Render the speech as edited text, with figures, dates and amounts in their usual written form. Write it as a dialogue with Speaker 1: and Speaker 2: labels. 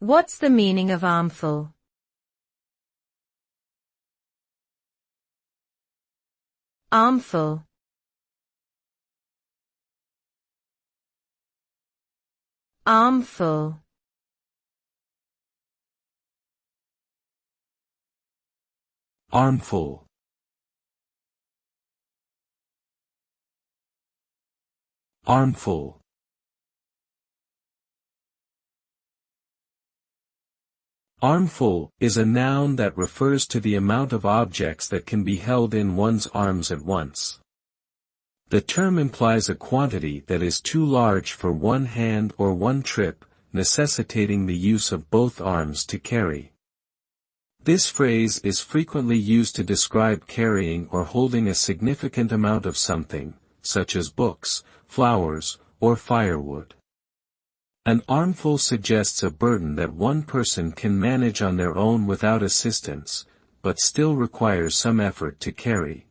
Speaker 1: What's the meaning of armful? Armful. Armful.
Speaker 2: Armful. Armful. Armful is a noun that refers to the amount of objects that can be held in one's arms at once. The term implies a quantity that is too large for one hand or one trip, necessitating the use of both arms to carry. This phrase is frequently used to describe carrying or holding a significant amount of something, such as books, flowers, or firewood. An armful suggests a burden that one person can manage on their own without assistance, but still requires some effort to carry.